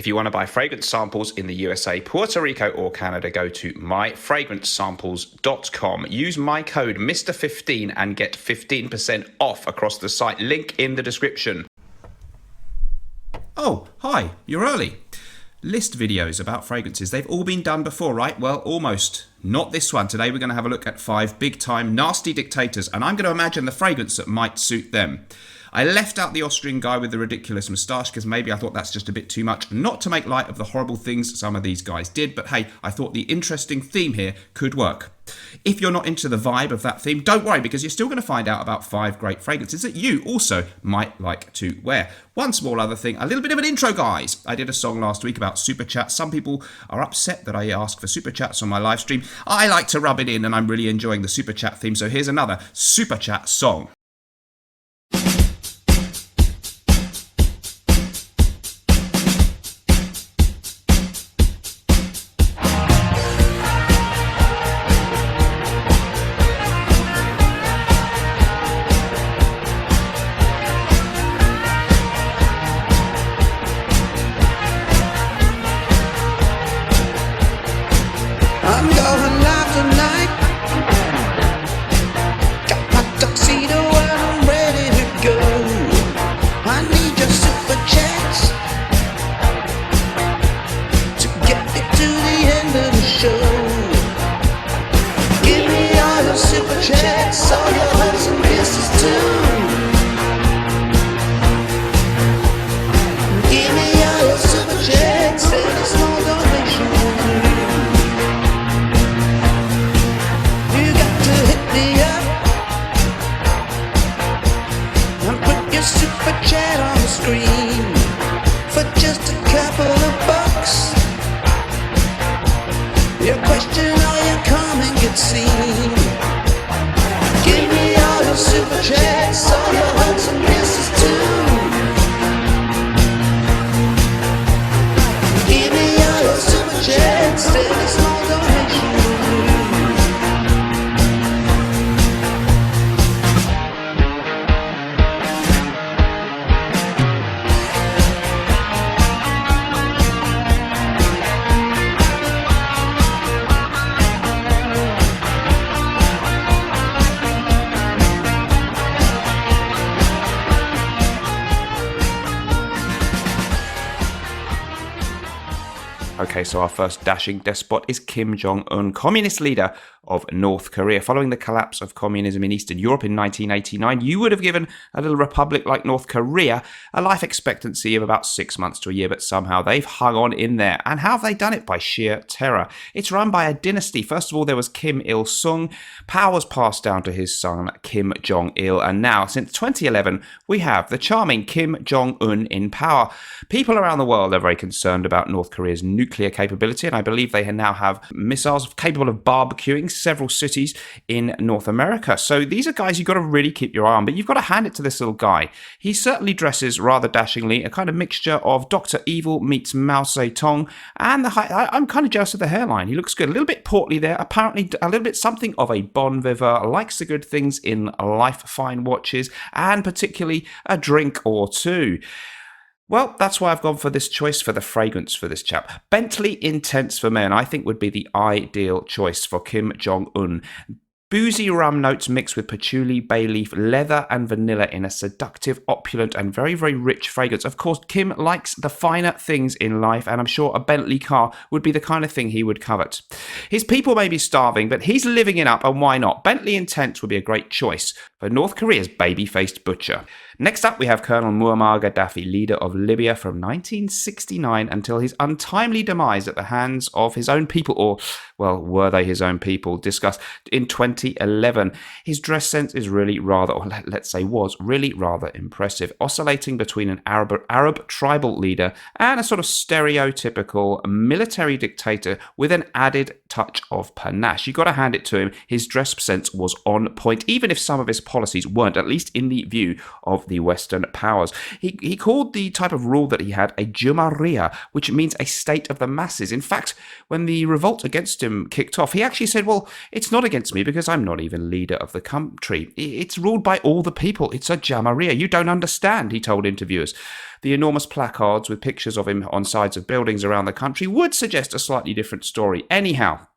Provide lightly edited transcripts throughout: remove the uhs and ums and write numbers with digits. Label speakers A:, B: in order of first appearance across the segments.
A: If you want to buy fragrance samples in the USA, Puerto Rico, or Canada, go to myfragrancesamples.com. Use my code MR15 and get 15% off across the site. Link in the description.
B: Oh, hi, you're early. List videos about fragrances. They've all been done before, right? Well, almost. Not this one. Today we're going to have a look at 5 big-time nasty dictators, and I'm going to imagine the fragrance that might suit them. I left out the Austrian guy with the ridiculous moustache because maybe I thought that's just a bit too much. Not to make light of the horrible things some of these guys did, but hey, I thought the interesting theme here could work. If you're not into the vibe of that theme, don't worry, because you're still going to find out about 5 great fragrances that you also might like to wear. One small other thing, a little bit of an intro, guys. I did a song last week about super chats. Some people are upset that I ask for super chats on my live stream. I like to rub it in, and I'm really enjoying the super chat theme, so here's another super chat song. Okay, so our first dashing despot is Kim Jong-un, communist leader of North Korea. Following the collapse of communism in Eastern Europe in 1989, you would have given a little republic like North Korea a life expectancy of about 6 months to a year, but somehow they've hung on in there. And how have they done it? By sheer terror. It's run by a dynasty. First of all, there was Kim Il-sung. Power was passed down to his son, Kim Jong-il. And now, since 2011, we have the charming Kim Jong-un in power. People around the world are very concerned about North Korea's nuclear capability, and I believe they now have missiles capable of barbecuing several cities in North America. So these are guys you've got to really keep your eye on, but you've got to hand it to this little guy. He certainly dresses rather dashingly, a kind of mixture of Dr. Evil meets Mao Zedong, and I'm kind of jealous of the hairline. He looks good, a little bit portly there, apparently a little bit something of a bon vivant, likes the good things in life, fine watches, and particularly a drink or two. Well, that's why I've gone for this choice for the fragrance for this chap. Bentley Intense for Men, I think, would be the ideal choice for Kim Jong-un. Boozy rum notes mixed with patchouli, bay leaf, leather and vanilla in a seductive, opulent and very, very rich fragrance. Of course, Kim likes the finer things in life, and I'm sure a Bentley car would be the kind of thing he would covet. His people may be starving, but he's living it up, and why not? Bentley Intense would be a great choice for North Korea's baby-faced butcher. Next up, we have Colonel Muammar Gaddafi, leader of Libya from 1969 until his untimely demise at the hands of his own people, or, well, were they his own people, discussed in 2011. His dress sense is really rather, or let's say was, really rather impressive, oscillating between an Arab tribal leader and a sort of stereotypical military dictator with an added touch of panache. You've got to hand it to him. His dress sense was on point, even if some of his policies weren't, at least in the view of of the Western powers. He called the type of rule that he had a Jumaria, which means a state of the masses. In fact, when the revolt against him kicked off, he actually said, well, it's not against me because I'm not even leader of the country. It's ruled by all the people. It's a Jumaria. You don't understand, he told interviewers. The enormous placards with pictures of him on sides of buildings around the country would suggest a slightly different story. Anyhow,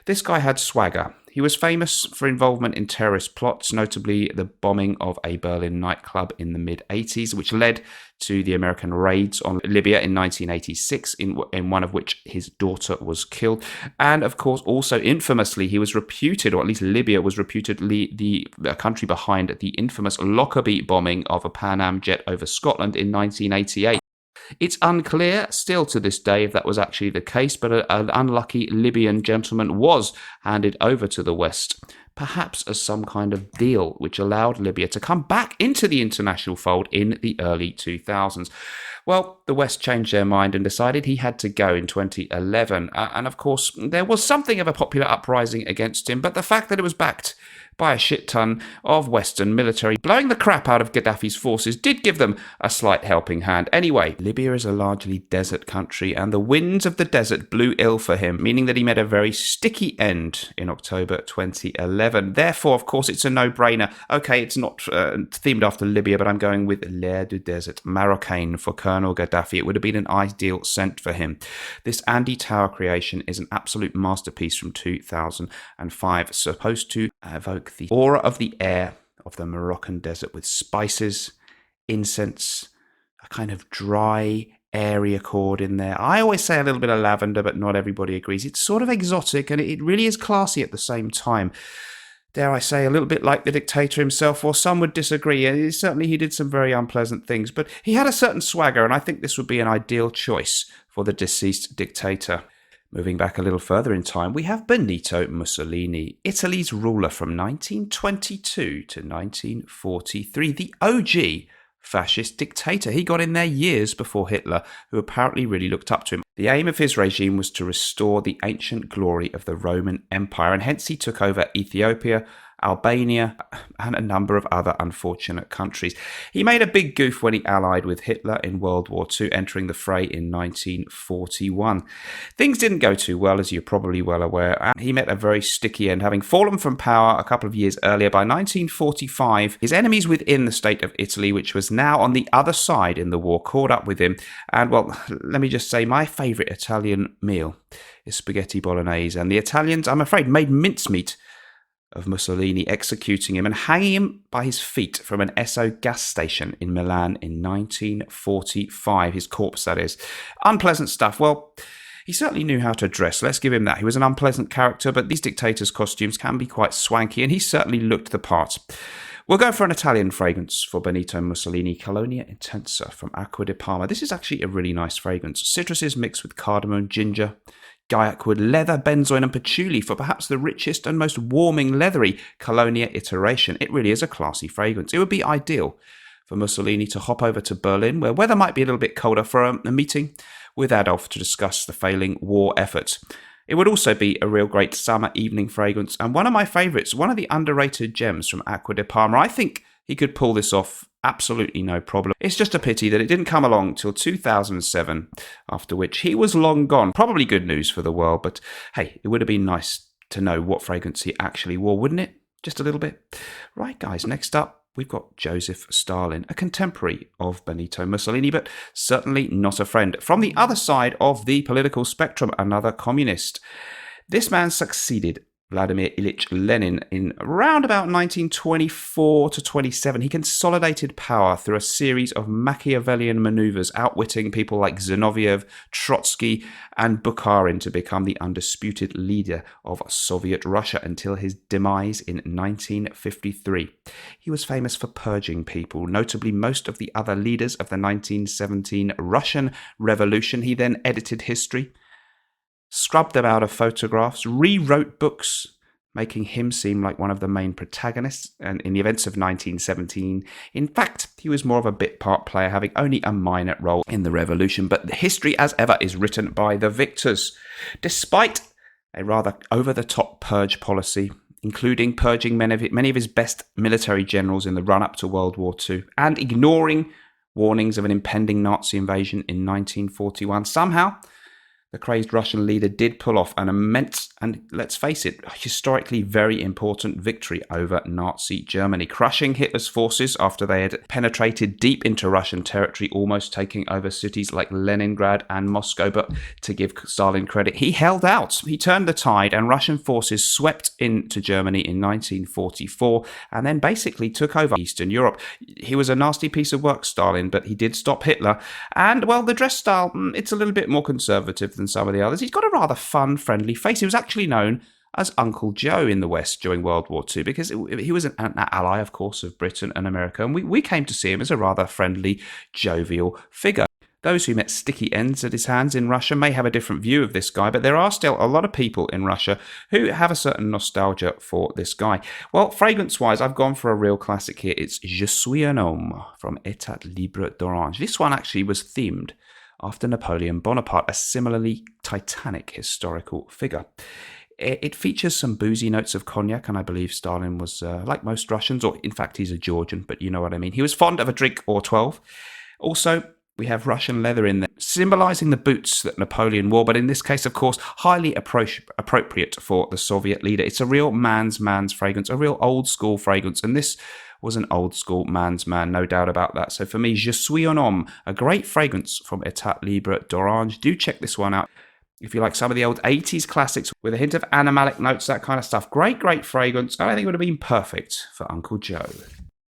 B: this guy had swagger. He was famous for involvement in terrorist plots, notably the bombing of a Berlin nightclub in the mid-80s, which led to the American raids on Libya in 1986, in one of which his daughter was killed. And, of course, also infamously, he was reputed, or at least Libya was reputedly the country behind the infamous Lockerbie bombing of a Pan Am jet over Scotland in 1988. It's unclear still to this day if that was actually the case, but an unlucky Libyan gentleman was handed over to the West, perhaps as some kind of deal which allowed Libya to come back into the international fold in the early 2000s. Well, the West changed their mind and decided he had to go in 2011. And of course, there was something of a popular uprising against him, but the fact that it was backed by a shit ton of Western military blowing the crap out of Gaddafi's forces did give them a slight helping hand. Anyway, Libya is a largely desert country, and the winds of the desert blew ill for him, meaning that he met a very sticky end in October 2011. Therefore, of course, it's a no-brainer. Okay, it's not themed after Libya, but I'm going with L'air du Desert, Marocain for Colonel Gaddafi. It would have been an ideal scent for him. This Andy Tower creation is an absolute masterpiece from 2005, supposed to evoke the aura of the air of the Moroccan desert with spices, incense, a kind of dry, airy accord in there. I always say a little bit of lavender, but not everybody agrees. It's sort of exotic, and it really is classy at the same time. Dare I say, a little bit like the dictator himself, or some would disagree. Certainly he did some very unpleasant things, but he had a certain swagger, and I think this would be an ideal choice for the deceased dictator. Moving back a little further in time, we have Benito Mussolini, Italy's ruler from 1922 to 1943, the OG fascist dictator. He got in there years before Hitler, who apparently really looked up to him. The aim of his regime was to restore the ancient glory of the Roman Empire, and hence he took over Ethiopia, Albania, and a number of other unfortunate countries. He made a big goof when he allied with Hitler in World War II, entering the fray in 1941. Things didn't go too well, as you're probably well aware, and he met a very sticky end, having fallen from power a couple of years earlier. By 1945, his enemies within the state of Italy, which was now on the other side in the war, caught up with him. And, well, let me just say, my favourite Italian meal is spaghetti bolognese, and the Italians, I'm afraid, made mincemeat of Mussolini, executing him and hanging him by his feet from an Esso gas station in Milan in 1945. His corpse, that is. Unpleasant stuff. Well, he certainly knew how to dress. Let's give him that. He was an unpleasant character, but these dictators' costumes can be quite swanky, and he certainly looked the part. We'll go for an Italian fragrance for Benito Mussolini, Colonia Intensa from Acqua di Parma. This is actually a really nice fragrance. Citruses mixed with cardamom, ginger, Gaiac wood, leather, benzoin and patchouli for perhaps the richest and most warming leathery Colonia iteration. It really is a classy fragrance. It would be ideal for Mussolini to hop over to Berlin, where weather might be a little bit colder, for a meeting with Adolf to discuss the failing war efforts. It would also be a real great summer evening fragrance, and one of my favourites, one of the underrated gems from Acqua di Parma. I think he could pull this off absolutely no problem. It's just a pity that it didn't come along till 2007, after which he was long gone. Probably good news for the world, but hey, it would have been nice to know what fragrance he actually wore, wouldn't it? Just a little bit. Right, guys, next up, we've got Joseph Stalin, a contemporary of Benito Mussolini, but certainly not a friend. From the other side of the political spectrum, another communist. This man succeeded Vladimir Ilyich Lenin in around about 1924 to 27. He consolidated power through a series of Machiavellian maneuvers, outwitting people like Zinoviev, Trotsky, and Bukharin to become the undisputed leader of Soviet Russia until his demise in 1953. He was famous for purging people, notably most of the other leaders of the 1917 Russian Revolution. He then edited history, scrubbed them out of photographs, rewrote books, making him seem like one of the main protagonists and in the events of 1917. In fact, he was more of a bit part player, having only a minor role in the revolution, but the history, as ever, is written by the victors. Despite a rather over-the-top purge policy, including purging many of his best military generals in the run-up to World War II, and ignoring warnings of an impending Nazi invasion in 1941. Somehow, the crazed Russian leader did pull off an immense and, let's face it, historically very important victory over Nazi Germany, crushing Hitler's forces after they had penetrated deep into Russian territory, almost taking over cities like Leningrad and Moscow. But to give Stalin credit, he held out. He turned the tide, and Russian forces swept into Germany in 1944 and then basically took over Eastern Europe. He was a nasty piece of work, Stalin, but he did stop Hitler. And, well, the dress style, it's a little bit more conservative than some of the others. He's got a rather fun, friendly face. He was actually known as Uncle Joe in the West during World War II because he was an ally, of course, of Britain and America, and we came to see him as a rather friendly, jovial figure. Those who met sticky ends at his hands in Russia may have a different view of this guy, but there are still a lot of people in Russia who have a certain nostalgia for this guy. Well, fragrance-wise, I've gone for a real classic here. It's Je suis un homme from État libre d'Orange. This one actually was themed after Napoleon Bonaparte, a similarly titanic historical figure. It features some boozy notes of cognac, and I believe Stalin was, like most Russians, or in fact he's a Georgian, but you know what I mean. He was fond of a drink or 12. Also, we have Russian leather in there, symbolising the boots that Napoleon wore, but in this case, of course, highly appropriate for the Soviet leader. It's a real man's fragrance, a real old-school fragrance, and this was an old-school man's man, no doubt about that. So for me, Je suis un homme, a great fragrance from État libre d'Orange. Do check this one out if you like some of the old 80s classics with a hint of animalic notes, that kind of stuff. Great fragrance. I think it would have been perfect for Uncle Joe.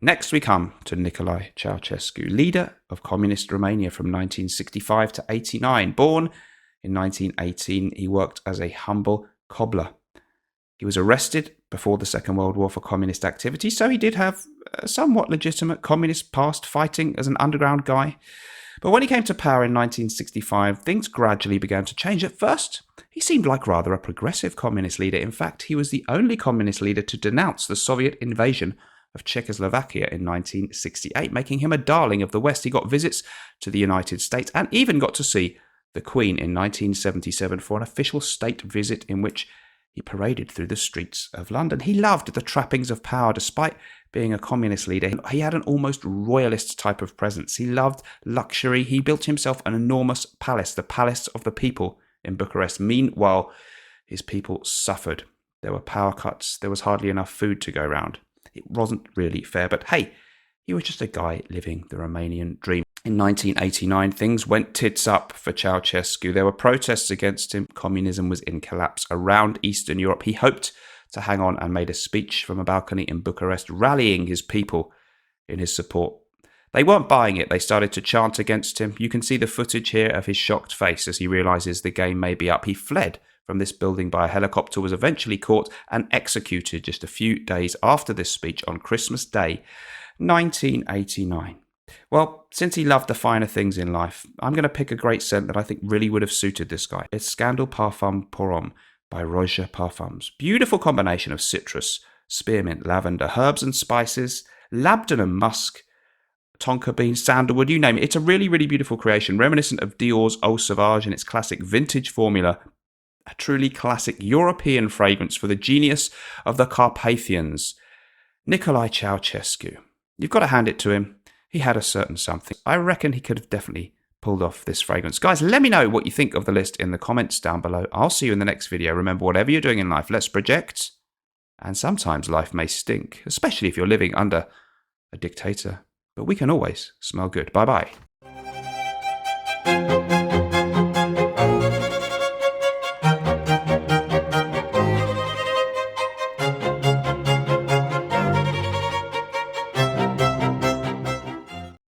B: Next we come to Nicolae Ceausescu, leader of communist Romania from 1965 to 89. Born in 1918, he worked as a humble cobbler. He was arrested before the Second World War for communist activity, so he did have a somewhat legitimate communist past, fighting as an underground guy. But when he came to power in 1965, things gradually began to change. At first, he seemed like rather a progressive communist leader. In fact, he was the only communist leader to denounce the Soviet invasion of Czechoslovakia in 1968, making him a darling of the West. He got visits to the United States and even got to see the Queen in 1977 for an official state visit in which he paraded through the streets of London. He loved the trappings of power. Despite being a communist leader, he had an almost royalist type of presence. He loved luxury. He built himself an enormous palace, the Palace of the People in Bucharest. Meanwhile, his people suffered. There were power cuts. There was hardly enough food to go around. It wasn't really fair, but hey, he was just a guy living the Romanian dream. In 1989, things went tits up for Ceausescu. There were protests against him. Communism was in collapse around Eastern Europe. He hoped to hang on and made a speech from a balcony in Bucharest, rallying his people in his support. They weren't buying it. They started to chant against him. You can see the footage here of his shocked face as he realises the game may be up. He fled from this building by a helicopter, was eventually caught and executed just a few days after this speech on Christmas Day, 1989. Well, since he loved the finer things in life, I'm going to pick a great scent that I think really would have suited this guy. It's Scandal Parfum Pour Homme by Roger Parfums. Beautiful combination of citrus, spearmint, lavender, herbs and spices, labdanum, musk, tonka bean, sandalwood, you name it. It's a really beautiful creation, reminiscent of Dior's Eau Sauvage in its classic vintage formula. A truly classic European fragrance for the genius of the Carpathians, Nicolae Ceausescu. You've got to hand it to him. He had a certain something. I reckon he could have definitely pulled off this fragrance. Guys, let me know what you think of the list in the comments down below. I'll see you in the next video. Remember, whatever you're doing in life, let's project. And sometimes life may stink, especially if you're living under a dictator. But we can always smell good. Bye-bye.